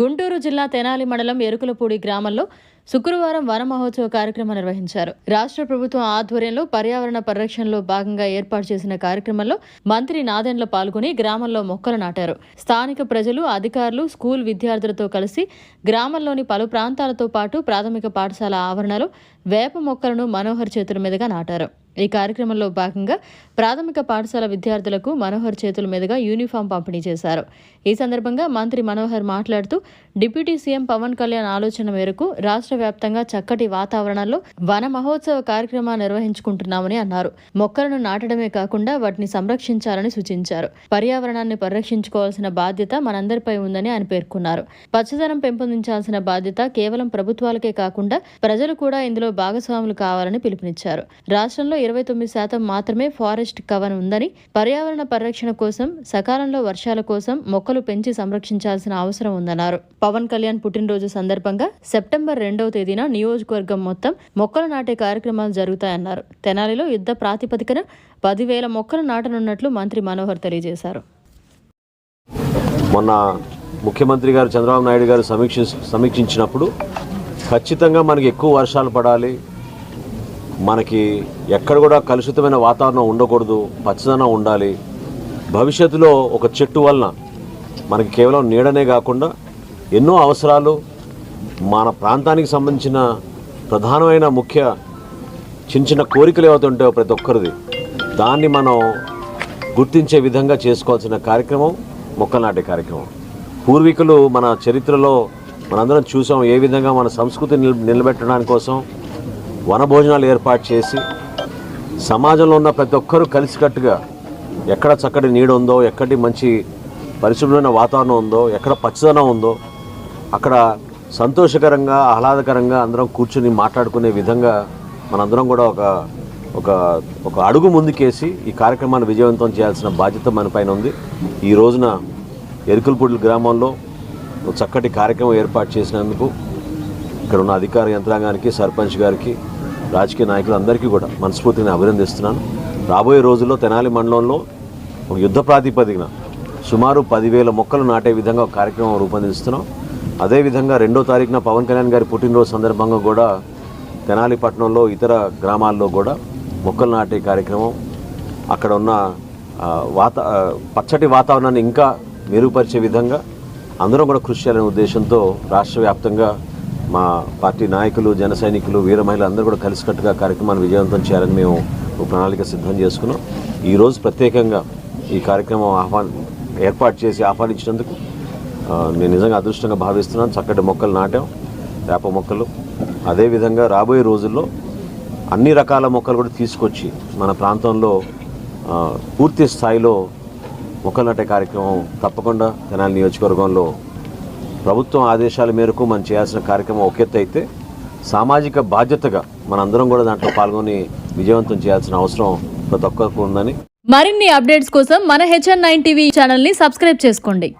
గుంటూరు జిల్లా తెనాలి మండలం ఎరుకులపూడి గ్రామంలో శుక్రవారం వన మహోత్సవ కార్యక్రమం నిర్వహించారు. రాష్ట్ర ప్రభుత్వం ఆధ్వర్యంలో పర్యావరణ పరిరక్షణలో భాగంగా ఏర్పాటు చేసిన కార్యక్రమంలో మంత్రి నాదెండ్ల పాల్గొని గ్రామంలో మొక్కలు నాటారు. స్థానిక ప్రజలు, అధికారులు, స్కూల్ విద్యార్థులతో కలిసి గ్రామంలోని పలు ప్రాంతాలతో పాటు ప్రాథమిక పాఠశాల ఆవరణలో వేప మొక్కలను మనోహర్ చేతుల మీదుగా నాటారు. ఈ కార్యక్రమంలో భాగంగా ప్రాథమిక పాఠశాల విద్యార్థులకు మనోహర్ చేతుల మీదుగా యూనిఫామ్ పంపిణీ చేశారు. ఈ సందర్భంగా మంత్రి మనోహర్ మాట్లాడుతూ డిప్యూటీ సీఎం పవన్ కళ్యాణ్ ఆలోచన మేరకు రాష్ట్ర వ్యాప్తంగా చక్కటి వాతావరణంలో వన మహోత్సవ కార్యక్రమాన్ని నిర్వహించుకుంటున్నామని అన్నారు. మొక్కలను నాటడమే కాకుండా వాటిని సంరక్షించాలని సూచించారు. పర్యావరణాన్ని పరిరక్షించుకోవాల్సిన బాధ్యత మనందరిపై ఉందని ఆయన పేర్కొన్నారు. పచ్చదనం పెంపొందించాల్సిన బాధ్యత కేవలం ప్రభుత్వాలకే కాకుండా ప్రజలు కూడా ఇందులో భాగస్వాములు కావాలని పిలుపునిచ్చారు. రాష్ట్రంలో 29% మాత్రమే ఫారెస్ట్ కవర్ ఉందని, పర్యావరణ పరిరక్షణ కోసం, సకాలంలో వర్షాల కోసం మొక్కలు పెంచి సంరక్షించాల్సిన అవసరం ఉందన్నారు. పవన్ కళ్యాణ్ పుట్టినరోజు సందర్భంగా సెప్టెంబర్ 2వ తేదీన నియోజకవర్గం మొత్తం మొక్కలు నాటే కార్యక్రమాలు జరుగుతాయన్నారు. తెనాలిలో యుద్ధ ప్రాతిపదికన 10,000 మొక్కలు నాటనున్నట్లు మంత్రి మనోహర్ తెలియజేశారు. మొన్న ముఖ్యమంత్రి గారు చంద్రబాబు నాయుడు గారు సమీక్షించినప్పుడు ఖచ్చితంగా మనకి ఎక్కువ వర్షాలు పడాలి, మనకి ఎక్కడ కూడా కలుషితమైన వాతావరణం ఉండకూడదు, పచ్చదనం ఉండాలి, భవిష్యత్తులో ఒక చెట్టు వలన మనకి కేవలం నీడనే కాకుండా ఎన్నో అవసరాలు, మన ప్రాంతానికి సంబంధించిన ప్రధానమైన ముఖ్య చిన్న కోరికలు ఏవైతుంటాయో ప్రతి ఒక్కరిది దాన్ని మనం గుర్తించే విధంగా చేసుకోవాల్సిన కార్యక్రమం మొక్కలు నాటే కార్యక్రమం. పూర్వీకులు మన చరిత్రలో మనందరం చూసాం ఏ విధంగా మన సంస్కృతిని నిలబెట్టడానికి కోసం వనభోజనాలు ఏర్పాటు చేసి సమాజంలో ఉన్న ప్రతి ఒక్కరూ కలిసికట్టుగా ఎక్కడ చక్కటి నీడ ఉందో, ఎక్కడి మంచి పరిశుభ్రమైన వాతావరణం ఉందో, ఎక్కడ పచ్చదనం ఉందో అక్కడ సంతోషకరంగా ఆహ్లాదకరంగా అందరం కూర్చుని మాట్లాడుకునే విధంగా మనందరం కూడా ఒక అడుగు ముందుకేసి ఈ కార్యక్రమాన్ని విజయవంతం చేయాల్సిన బాధ్యత మన పైన ఉంది. ఈ రోజున ఎరుకులపూడి గ్రామంలో చక్కటి కార్యక్రమం ఏర్పాటు చేసినందుకు ఇక్కడ ఉన్న అధికార యంత్రాంగానికి, సర్పంచ్ గారికి, రాజకీయ నాయకులందరికీ కూడా మనస్ఫూర్తిగా అభినందిస్తున్నాను. రాబోయే రోజుల్లో తెనాలి మండలంలో ఒక యుద్ధ ప్రాతిపదికన సుమారు 10,000 మొక్కలు నాటే విధంగా ఒక కార్యక్రమం రూపొందిస్తున్నాం. అదేవిధంగా 2వ తారీఖున పవన్ కళ్యాణ్ గారి పుట్టినరోజు సందర్భంగా కూడా తెనాలి పట్టణంలో ఇతర గ్రామాల్లో కూడా మొక్కలు నాటే కార్యక్రమం, అక్కడ ఉన్న పచ్చటి వాతావరణాన్ని ఇంకా మెరుగుపరిచే విధంగా అందరం కూడా కృషి చేయాలనే ఉద్దేశంతో రాష్ట్ర వ్యాప్తంగా మా పార్టీ నాయకులు, జన సైనికులు, వీర మహిళలు అందరూ కూడా కలిసికట్టుగా కార్యక్రమాన్ని విజయవంతం చేయాలని మేము ఒక ప్రణాళిక సిద్ధం చేసుకున్నాం. ఈరోజు ప్రత్యేకంగా ఈ కార్యక్రమం ఏర్పాటు చేసి ఆహ్వానించినందుకు నేను నిజంగా అదృష్టంగా భావిస్తున్నాను. చక్కటి మొక్కలు నాటాం, వేప మొక్కలు. అదేవిధంగా రాబోయే రోజుల్లో అన్ని రకాల మొక్కలు కూడా తీసుకొచ్చి మన ప్రాంతంలో పూర్తి స్థాయిలో మొక్కలు నాటే కార్యక్రమం తప్పకుండా తెనాలి నియోజకవర్గంలో ప్రభుత్వం ఆదేశాల మేరకు మనం చేయాల్సిన కార్యక్రమం ఒక ఎత్తు అయితే, సామాజిక బాధ్యతగా మనందరం కూడా దాంట్లో పాల్గొని విజయవంతం చేయాల్సిన అవసరం ప్రతి ఒక్కరికి ఉందని. మరిన్ని అప్డేట్స్ కోసం మన HN9 టీవీ ఛానల్ని సబ్స్క్రైబ్ చేసుకోండి.